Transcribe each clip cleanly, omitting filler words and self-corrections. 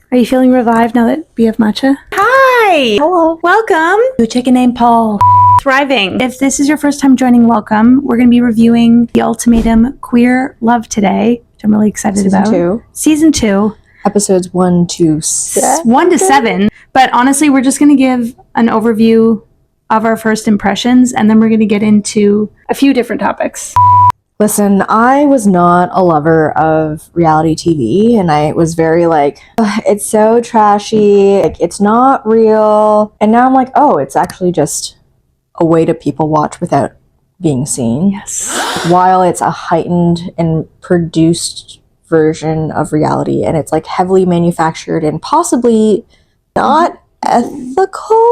Are you feeling revived now that we have matcha? Hi! Hello. Welcome to a chicken named Paul. Thriving. If this is your first time joining, welcome. We're going to be reviewing the Ultimatum Queer Love today, which I'm really excited about. Season 2. Episodes 1 to 7. 1 to 7. But honestly, we're just going to give an overview of our first impressions, and then we're going to get into a few different topics. Listen, I was not a lover of reality TV, and I was very like, it's so trashy, like, it's not real. And now I'm like, oh, it's actually just a way to people watch without being seen. Yes. While it's a heightened and produced version of reality, and it's like heavily manufactured and possibly not ethical.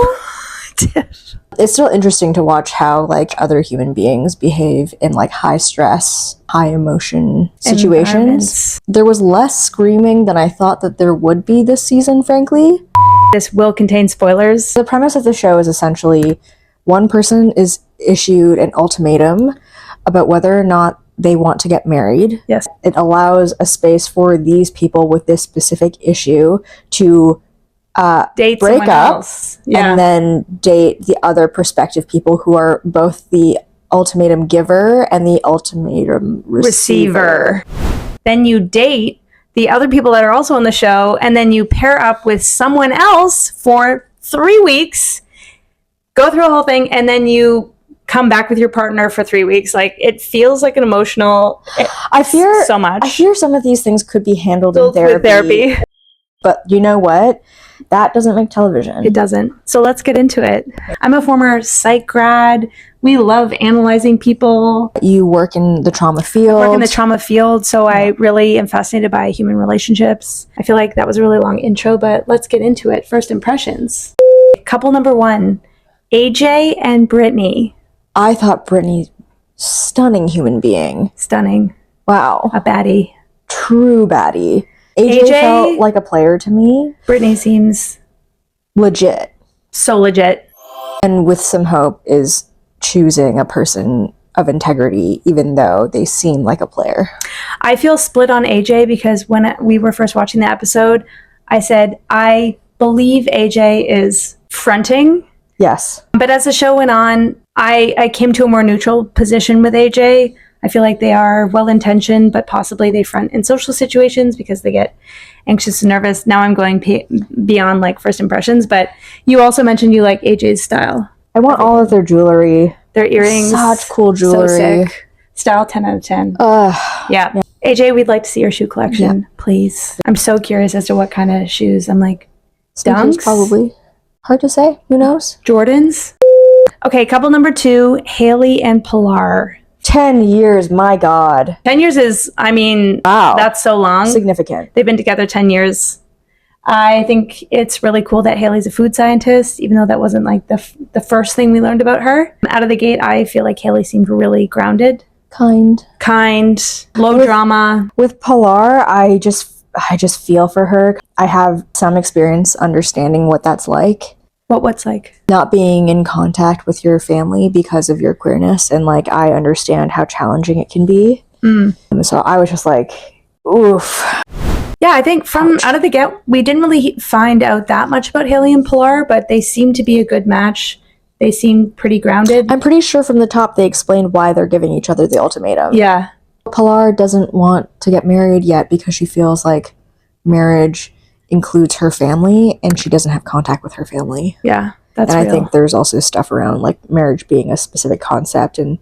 It's still interesting to watch how like other human beings behave in like high stress, high emotion situations. There was less screaming than I thought that there would be this season, frankly. This will contain spoilers. The premise of the show is essentially one person is issued an ultimatum about whether or not they want to get married. Yes. It allows a space for these people with this specific issue to date break up else. Yeah. and then date the other prospective people who are both the ultimatum giver and the ultimatum receiver. Then you date the other people that are also on the show, and then you pair up with someone else for 3 weeks, go through the whole thing, and then you come back with your partner for 3 weeks. Like, it feels like an emotional. I fear so much. I fear some of these things could be handled in therapy. But you know what? That doesn't make television. It doesn't. So let's get into it. I'm a former psych grad. We love analyzing people. You work in the trauma field. So I really am fascinated by human relationships. I feel like that was a really long intro, but let's get into it. First impressions. Couple number 1, AJ and Britney. I thought Britney, stunning human being. Stunning. Wow. A baddie. True baddie. AJ felt like a player to me. Britney seems legit. So legit. And with some hope is choosing a person of integrity, even though they seem like a player. I feel split on AJ because when we were first watching the episode, I said, I believe AJ is fronting. Yes. But as the show went on, I came to a more neutral position with AJ. I feel like they are well-intentioned, but possibly they front in social situations because they get anxious and nervous. Now I'm going beyond like first impressions, but you also mentioned you like AJ's style. I want all of their jewelry. Their earrings. Such cool jewelry. So sick. Style 10 out of 10. Yeah. AJ, we'd like to see your shoe collection, please. I'm so curious as to what kind of shoes. I'm like, Sneakers, Dunks? probably. Hard to say. Who knows? Jordans? Okay, couple number 2, Haley and PIlar. 10 years, my God. 10 years is, I mean, wow, that's so long. Significant. They've been together 10 years. I think it's really cool that Haley's a food scientist, even though that wasn't like the first thing we learned about her. Out of the gate, I feel like Haley seemed really grounded. Kind, low drama. With PIlar, I just feel for her. I have some experience understanding what that's like. What's like? Not being in contact with your family because of your queerness, and like I understand how challenging it can be. So I was just like, oof. Yeah, I think from out of the gate, we didn't really find out that much about Haley and PIlar, but they seem to be a good match. They seem pretty grounded. I'm pretty sure from the top they explained why they're giving each other the ultimatum. Yeah. PIlar doesn't want to get married yet because she feels like marriage includes her family and she doesn't have contact with her family. Yeah, that's and real. I think there's also stuff around like marriage being a specific concept and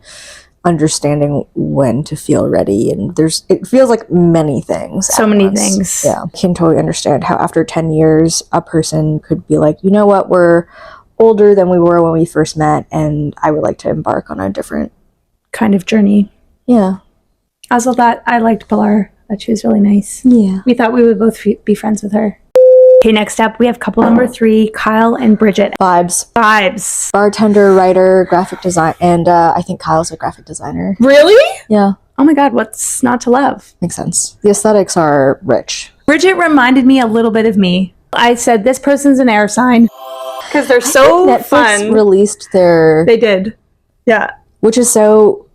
understanding when to feel ready, and it feels like many things. So many things. Yeah, I can totally understand how after 10 years a person could be like, you know what, we're older than we were when we first met and I would like to embark on a different kind of journey. Yeah. Also thought I liked PIlar. That she was really nice. Yeah. We thought we would both be friends with her. Okay, next up, we have couple number 3, Kyle and Bridget. Vibes. Bartender, writer, graphic design, and I think Kyle's a graphic designer. Really? Yeah. Oh my God, what's not to love? Makes sense. The aesthetics are rich. Bridget reminded me a little bit of me. I said, this person's an air sign. Because they're so Netflix fun. Released their... They did. Yeah. Which is so...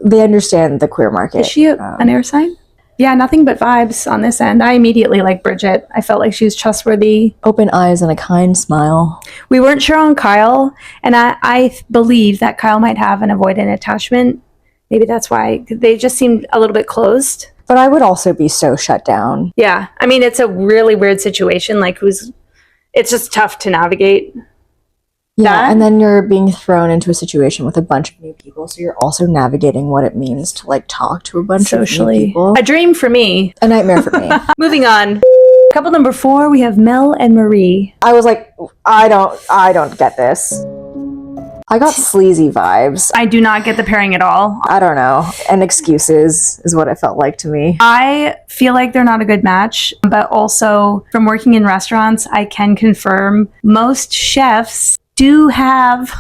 They understand the queer market. Is she an air sign? Yeah, nothing but vibes on this end. I immediately like Bridget. I felt like she was trustworthy. Open eyes and a kind smile. We weren't sure on Kyle, and I believe that Kyle might have an avoidant attachment. Maybe that's why they just seemed a little bit closed. But I would also be so shut down. Yeah, I mean, it's a really weird situation. Like, it's just tough to navigate. Yeah, and then you're being thrown into a situation with a bunch of new people, so you're also navigating what it means to like talk to a bunch of new people. A dream for me. A nightmare for me. Moving on. Couple number 4, we have Mel and Marie. I was like, I don't get this. I got sleazy vibes. I do not get the pairing at all. I don't know. And excuses is what it felt like to me. I feel like they're not a good match, but also from working in restaurants, I can confirm most chefs do have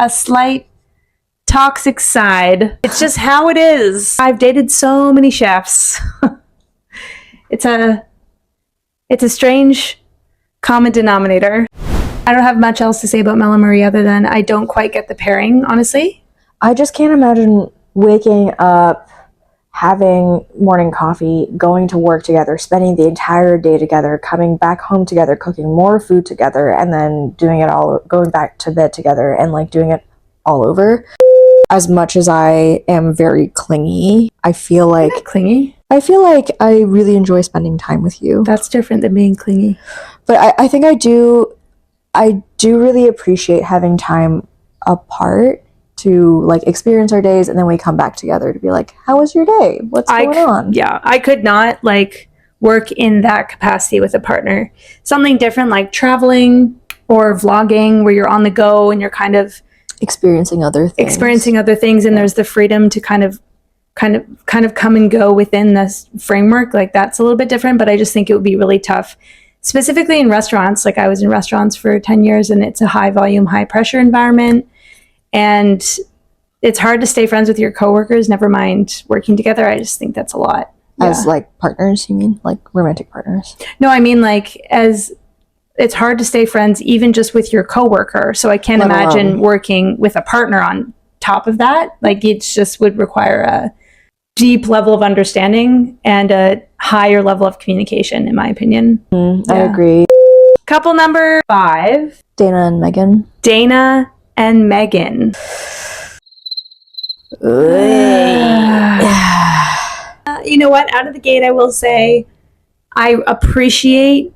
a slight toxic side. It's just how it is. I've dated so many chefs. It's a strange common denominator. I don't have much else to say about Mel and Marie other than I don't quite get the pairing, honestly. I just can't imagine waking up, having morning coffee, going to work together, spending the entire day together, coming back home together, cooking more food together, and then doing it all, going back to bed together and like doing it all over. As much as I am very clingy, I feel like... Clingy? I feel like I really enjoy spending time with you. That's different than being clingy. But I think I do really appreciate having time apart to like experience our days, and then we come back together to be like, how was your day? What's going on? Yeah, I could not like work in that capacity with a partner. Something different like traveling or vlogging where you're on the go and you're kind of experiencing other things, and there's the freedom to kind of come and go within this framework. Like that's a little bit different, but I just think it would be really tough. Specifically in restaurants, like I was in restaurants for 10 years and it's a high volume, high pressure environment. And it's hard to stay friends with your coworkers, never mind working together. I just think that's a lot. As like partners, you mean? Like romantic partners? No, I mean like it's hard to stay friends even just with your coworker. So I can't imagine working with a partner on top of that. Like it just would require a deep level of understanding and a higher level of communication, in my opinion. I agree. Couple number 5. Dayna and Magan. Dayna and Magan. You know what? Out of the gate, I will say I appreciate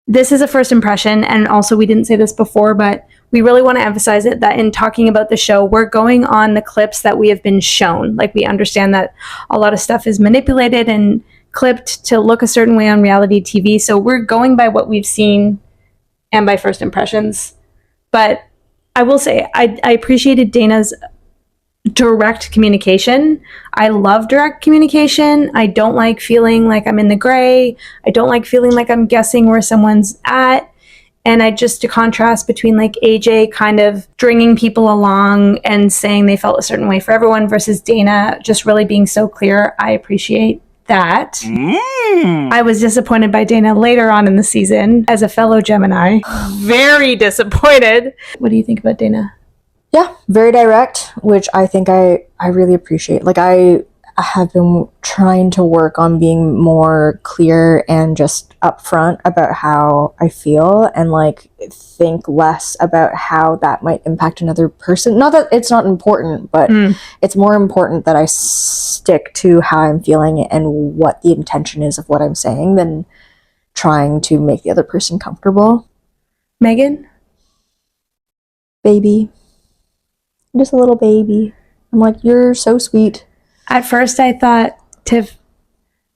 this is a first impression, and also we didn't say this before, but we really want to emphasize it that in talking about the show, we're going on the clips that we have been shown. Like we understand that a lot of stuff is manipulated and clipped to look a certain way on reality TV. So we're going by what we've seen and by first impressions. But I will say, I appreciated Dayna's direct communication. I love direct communication. I don't like feeling like I'm in the gray. I don't like feeling like I'm guessing where someone's at. And I just, to contrast between like AJ kind of stringing people along and saying they felt a certain way for everyone versus Dayna just really being so clear. I appreciate that. I was disappointed by Dayna later on in the season as a fellow Gemini. Very disappointed. What do you think about Dayna? Yeah, very direct, which I think I really appreciate. Like I have been trying to work on being more clear and just upfront about how I feel and like think less about how that might impact another person. Not that it's not important, but it's more important that I stick to how I'm feeling and what the intention is of what I'm saying than trying to make the other person comfortable. Magan? Baby. I'm just a little baby. I'm like, you're so sweet. At first I thought Tiff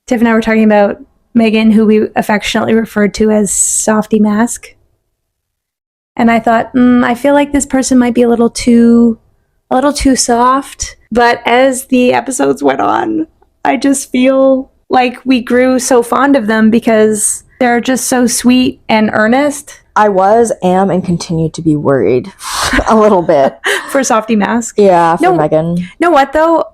and I were talking about Magan, who we affectionately referred to as Softie Masc. And I thought, I feel like this person might be a little too soft. But as the episodes went on, I just feel like we grew so fond of them because they're just so sweet and earnest. I am, and continue to be worried a little bit. For Softie Masc? Yeah, for Magan. You know what, though?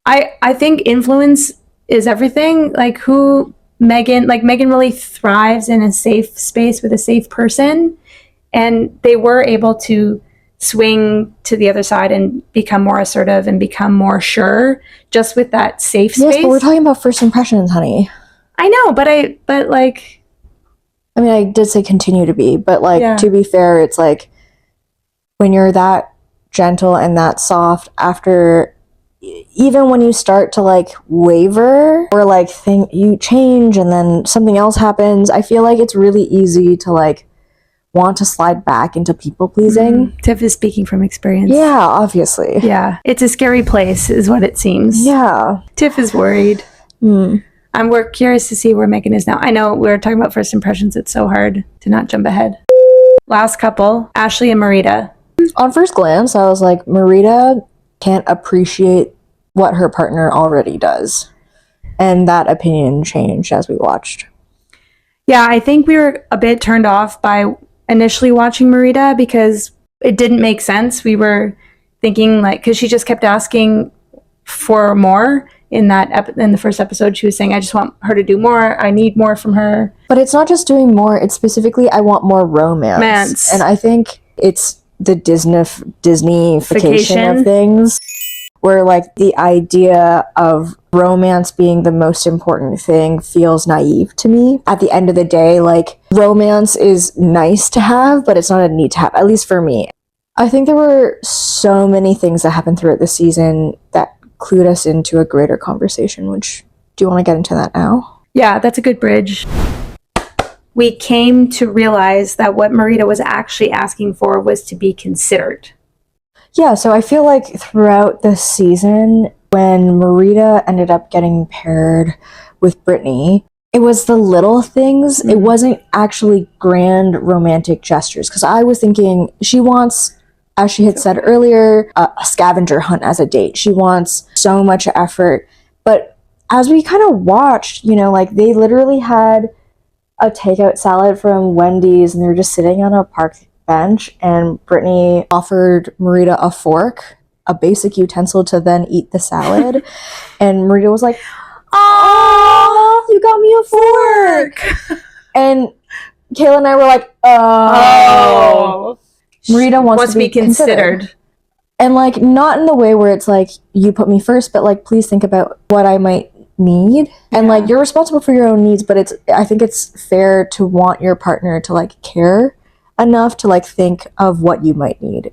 I think influence is everything. Like Magan really thrives in a safe space with a safe person. And they were able to swing to the other side and become more assertive and become more sure just with that safe space. Yes, but we're talking about first impressions, honey. I know, but like, I mean, I did say continue to be, but like, to be fair, it's like when you're that gentle and that soft, after, even when you start to like waver or like think you change and then something else happens, I feel like it's really easy to like want to slide back into people pleasing. Tiff is speaking from experience. Yeah, obviously. Yeah, it's a scary place is what it seems. Yeah. Tiff is worried. We're curious to see where Megan is now. I know we're talking about first impressions. It's so hard to not jump ahead. Last couple, Ashley and Marita. On first glance, I was like, Marita can't appreciate what her partner already does. And that opinion changed as we watched. Yeah, I think we were a bit turned off by initially watching Marita because it didn't make sense. We were thinking like, because she just kept asking for more. In the first episode, she was saying, I just want her to do more. I need more from her. But it's not just doing more. It's specifically, I want more romance. And I think it's the Disney-fication of things, where like the idea of romance being the most important thing feels naive to me. At the end of the day, like, romance is nice to have, but it's not a need to have, at least for me. I think there were so many things that happened throughout the season that clued us into a greater conversation, which, do you want to get into that now? Yeah, that's a good bridge. We came to realize that what Marita was actually asking for was to be considered. Yeah, so I feel like throughout the season, when Marita ended up getting paired with Britney, it was the little things. It wasn't actually grand romantic gestures, because I was thinking she wants, as she had said earlier, a scavenger hunt as a date. She wants so much effort. But as we kind of watched, you know, like, they literally had a takeout salad from Wendy's and they were just sitting on a park bench, and Britney offered Marita a fork, a basic utensil to then eat the salad. And Marita was like, "Oh, you got me a fork." And Kayla and I were like, "Oh." Marita wants to be considered. And like, not in the way where it's like, you put me first, but like, please think about what I might need. And like, you're responsible for your own needs, but I think it's fair to want your partner to like care enough to like think of what you might need.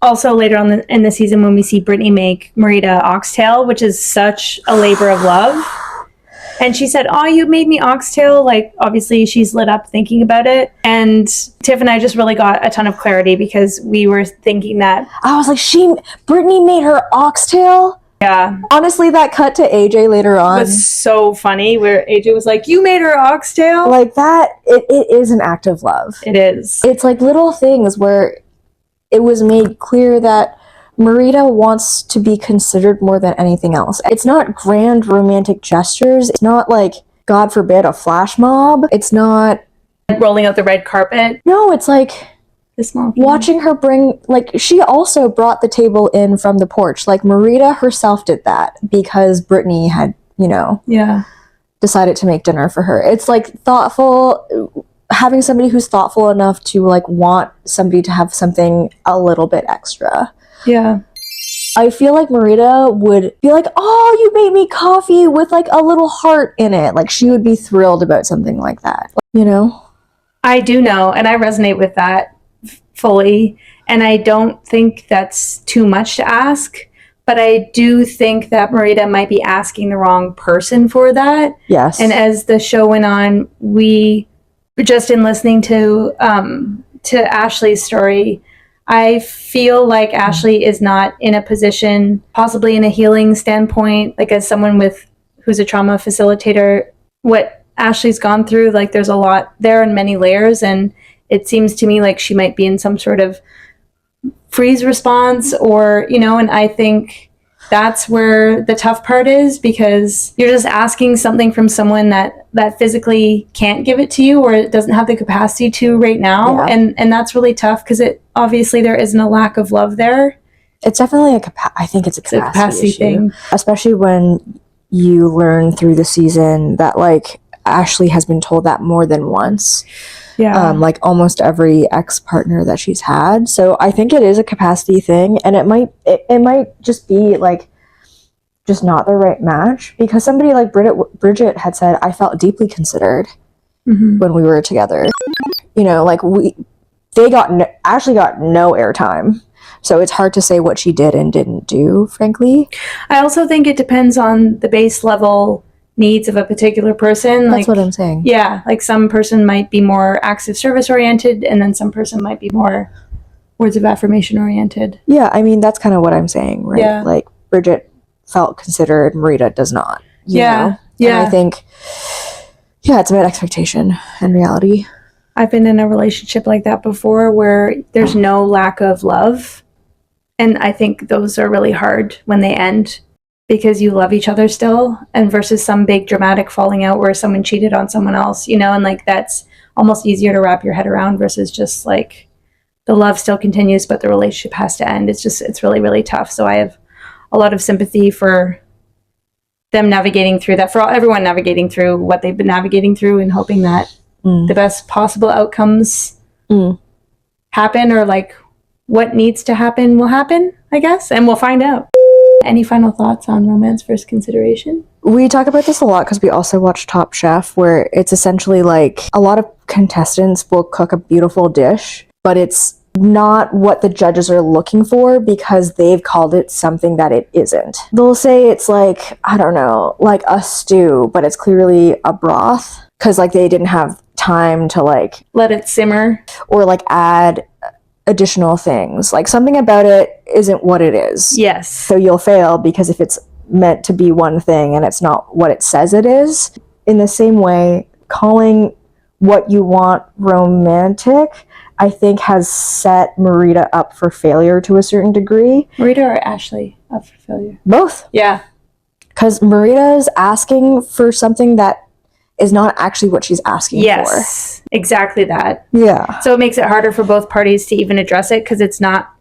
Also, later on in the season, when we see Britney make Marita oxtail, which is such a labor of love. And she said, "Oh, you made me oxtail." Like, obviously she's lit up thinking about it. And Tiff and I just really got a ton of clarity, because we were thinking that, I was like, Britney made her oxtail? Yeah. Honestly, that cut to AJ later on was so funny, where AJ was like, "You made her oxtail?" Like that, it is an act of love. It is. It's like little things where it was made clear that Marita wants to be considered more than anything else. It's not grand romantic gestures. It's not like, God forbid, a flash mob. It's not rolling out the red carpet. No, it's like the small watching her bring, like, she also brought the table in from the porch. Like, Marita herself did that because Britney had, you know, decided to make dinner for her. It's like thoughtful, having somebody who's thoughtful enough to like want somebody to have something a little bit extra. Yeah. I feel like Marita would be like, "Oh, you made me coffee with like a little heart in it." Like, she would be thrilled about something like that, you know? I do know, and I resonate with that fully. And I don't think that's too much to ask, but I do think that Marita might be asking the wrong person for that. Yes. And as the show went on, we just in listening to Ashley's story, I feel like Ashley is not in a position, possibly in a healing standpoint, like as someone who's a trauma facilitator, what Ashley's gone through, like there's a lot there and many layers. And it seems to me like she might be in some sort of freeze response, or, you know, and I think that's where the tough part is, because you're just asking something from someone that physically can't give it to you, or doesn't have the capacity to right now. Yeah. And that's really tough, because obviously there isn't a lack of love there. It's definitely I think it's a capacity thing. Especially when you learn through the season that like Ashley has been told that more than once. Yeah. Like almost every ex-partner that she's had. So I think it is a capacity thing, and it might just be like just not the right match, because somebody like Bridget had said, I felt deeply considered when we were together. You know, like Ashley got no airtime. So it's hard to say what she did and didn't do, frankly. I also think it depends on the base level needs of a particular person. That's what I'm saying. Yeah, like some person might be more active service oriented, and then some person might be more words of affirmation oriented. Yeah, I mean, that's kind of what I'm saying, right? Yeah. Like Bridget felt considered, Marita does not. You know? Yeah. And I think, yeah, it's about expectation and reality. I've been in a relationship like that before where there's no lack of love. And I think those are really hard when they end, because you love each other still, and versus some big dramatic falling out where someone cheated on someone else, you know, and like that's almost easier to wrap your head around versus just like the love still continues, but the relationship has to end. It's really, really tough. So I have a lot of sympathy for them navigating through that, for everyone navigating through what they've been navigating through, and hoping that the best possible outcomes happen, or like what needs to happen will happen, I guess, and we'll find out. Any final thoughts on romance first consideration? We talk about this a lot because we also watch Top Chef, where it's essentially like a lot of contestants will cook a beautiful dish, but it's not what the judges are looking for because they've called it something that it isn't. They'll say it's like, I don't know, like a stew, but it's clearly a broth because like they didn't have time to like let it simmer or like add additional things. Like something about it isn't what it is. Yes. So you'll fail because if it's meant to be one thing and it's not what it says it is. In the same way, calling what you want romantic, I think, has set Marita up for failure to a certain degree. Marita or Ashley up for failure? Both. Yeah. Because Marita is asking for something that is not actually what she's asking for. Yes, exactly that. Yeah. So it makes it harder for both parties to even address it because it's not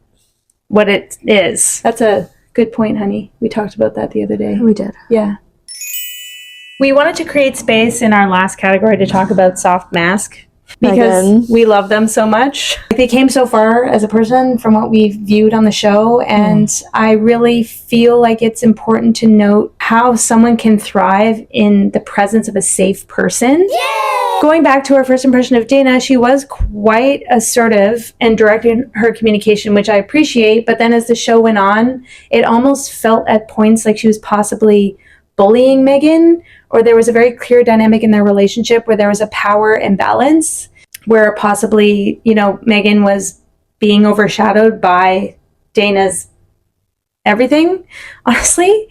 what it is. That's a good point, honey. We talked about that the other day. We did. Yeah. We wanted to create space in our last category to talk about soft Masc, because we love them so much. They came so far as a person from what we've viewed on the show, and I really feel like it's important to note how someone can thrive in the presence of a safe person. Yay! Going back to our first impression of Dayna, she was quite assertive and direct in her communication, which I appreciate, but then as the show went on, it almost felt at points like she was possibly bullying Megan, or there was a very clear dynamic in their relationship where there was a power imbalance, where possibly, you know, Megan was being overshadowed by Dayna's everything, honestly.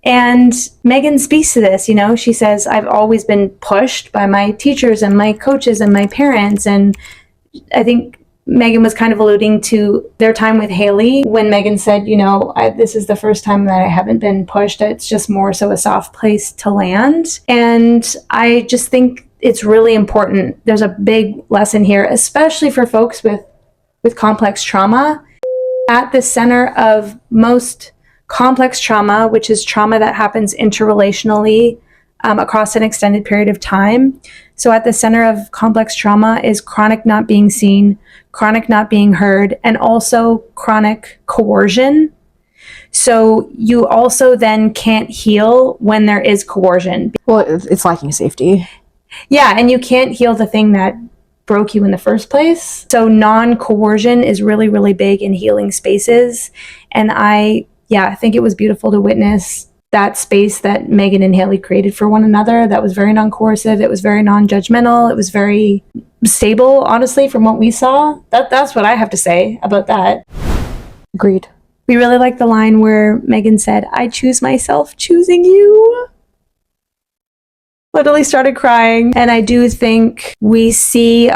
And Megan speaks to this, you know, she says, I've always been pushed by my teachers and my coaches and my parents. And I think Megan was kind of alluding to their time with Haley when Megan said, you know, this is the first time that I haven't been pushed. It's just more so a soft place to land. And I just think it's really important. There's a big lesson here, especially for folks with complex trauma. At the center of most complex trauma, which is trauma that happens interrelationally across an extended period of time. So at the center of complex trauma is chronic not being seen, chronic not being heard, and also chronic coercion. So you also then can't heal when there is coercion. Well, it's lacking safety. Yeah, and you can't heal the thing that broke you in the first place. So non-coercion is really, really big in healing spaces. And I think it was beautiful to witness that space that Megan and Haley created for one another. That was very non-coercive. It was very non-judgmental. It was very stable, honestly, from what we saw. That's what I have to say about that. Agreed. We really like the line where Megan said, I choose myself choosing you. Literally started crying. And I do think we see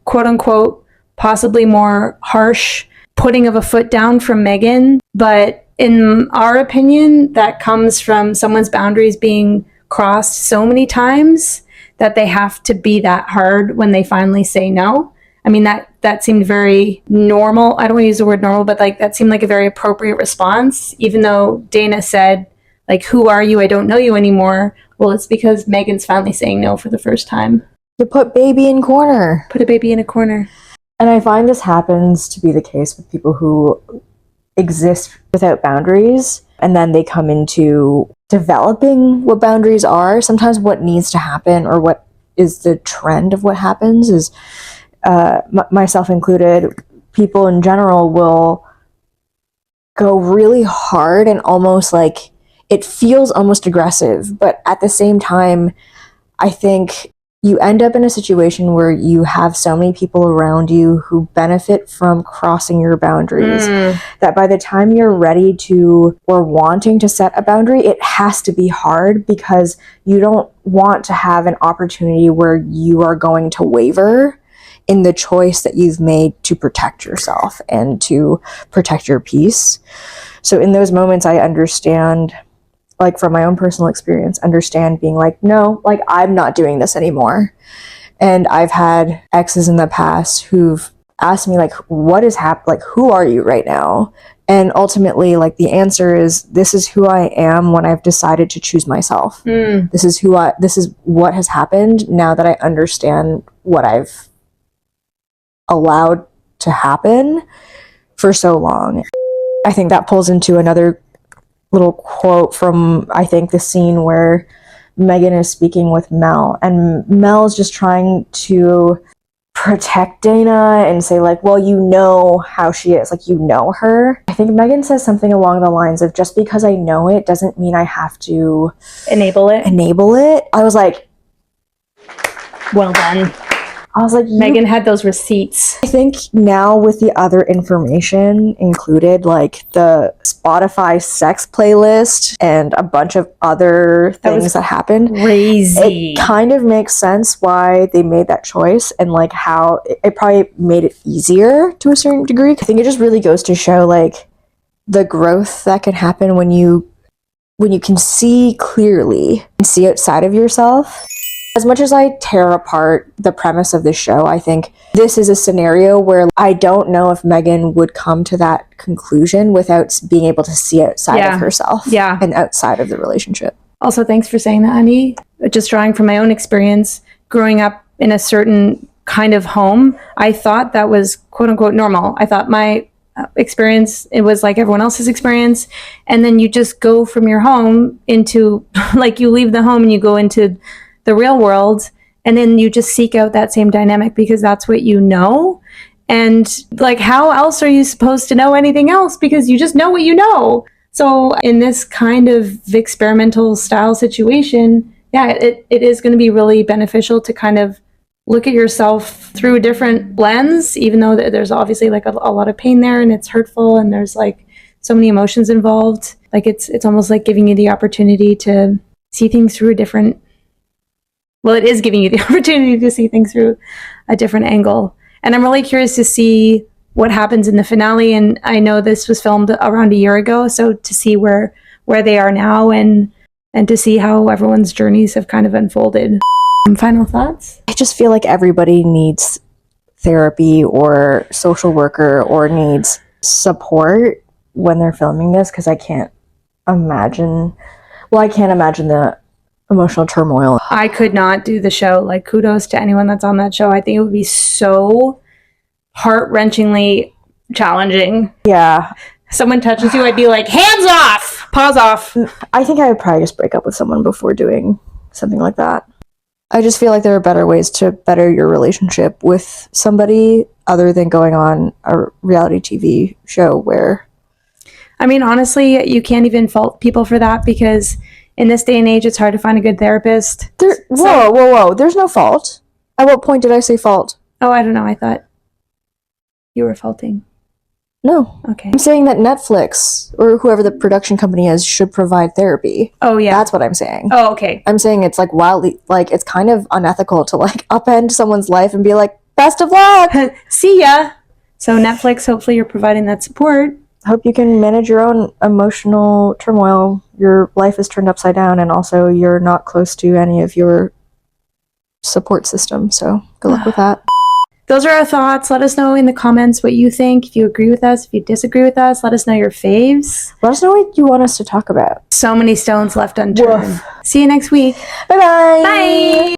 quote unquote, possibly more harsh putting of a foot down from Megan. But in our opinion, that comes from someone's boundaries being crossed so many times that they have to be that hard when they finally say no. I mean, that seemed very normal. I don't want to use the word normal, but like that seemed like a very appropriate response, even though Dayna said, like, who are you? I don't know you anymore. Well, it's because Megan's finally saying no for the first time. You put baby in corner. Put a baby in a corner. And I find this happens to be the case with people who exist without boundaries, and then they come into developing what boundaries are. Sometimes what needs to happen, or what is the trend of what happens, is myself included, people in general will go really hard and almost like it feels almost aggressive, but at the same time, I think you end up in a situation where you have so many people around you who benefit from crossing your boundaries that by the time you're ready to or wanting to set a boundary, it has to be hard, because you don't want to have an opportunity where you are going to waver in the choice that you've made to protect yourself and to protect your peace. So in those moments, I understand, like from my own personal experience, understand being like, no, like I'm not doing this anymore. And I've had exes in the past who've asked me like, what is happening? Like, who are you right now? And ultimately, like, the answer is, this is who I am when I've decided to choose myself. This is what has happened now that I understand what I've allowed to happen for so long. I think that pulls into another little quote from, I think, the scene where Megan is speaking with Mel, and Mel's just trying to protect Dayna and say like, well, you know how she is, like, you know her. I think Megan says something along the lines of, just because I know it doesn't mean I have to Enable it. I was like, well done. I was like, Megan had those receipts. I think now with the other information included, like the Spotify sex playlist and a bunch of other things that happened, Crazy. it kind of makes sense why they made that choice, and like how it probably made it easier to a certain degree. I think it just really goes to show like the growth that can happen when you can see clearly and see outside of yourself. As much as I tear apart the premise of this show, I think this is a scenario where I don't know if Megan would come to that conclusion without being able to see outside of herself and outside of the relationship. Also, thanks for saying that, Annie. Just drawing from my own experience, growing up in a certain kind of home, I thought that was quote unquote normal. I thought my experience, it was like everyone else's experience. And then you just go from your home into, like, you leave the home and you go into the real world, and then you just seek out that same dynamic because that's what you know. And like, how else are you supposed to know anything else? Because you just know what you know. So in this kind of experimental style situation, it is going to be really beneficial to kind of look at yourself through a different lens, even though there's obviously like a lot of pain there, and it's hurtful, and there's like so many emotions involved. Like it's almost like giving you the opportunity to see things through a different, well, it is giving you the opportunity to see things through a different angle. And I'm really curious to see what happens in the finale. And I know this was filmed around a year ago, so to see where they are now and to see how everyone's journeys have kind of unfolded. Final thoughts? I just feel like everybody needs therapy or social worker or needs support when they're filming this, because I can't imagine the emotional turmoil. I could not do the show. Like, kudos to anyone that's on that show. I think it would be so heart-wrenchingly challenging. Yeah. Someone touches you, I'd be like, hands off! Pause off! I think I would probably just break up with someone before doing something like that. I just feel like there are better ways to better your relationship with somebody other than going on a reality TV show where... I mean, honestly, you can't even fault people for that, because in this day and age, it's hard to find a good therapist. Whoa. There's no fault. At what point did I say fault? Oh, I don't know. I thought you were faulting. No. Okay. I'm saying that Netflix or whoever the production company is should provide therapy. Oh, yeah. That's what I'm saying. Oh, okay. I'm saying it's like wildly, like, it's kind of unethical to like upend someone's life and be like, best of luck. See ya. So Netflix, hopefully you're providing that support. Hope you can manage your own emotional turmoil. Your life is turned upside down, and also you're not close to any of your support system. So good luck with that. those are our thoughts. Let us know in the comments what you think. If you agree with us, if you disagree with us, let us know your faves. Let us know what you want us to talk about. So many stones left unturned. Woof. See you next week. Bye-bye. Bye.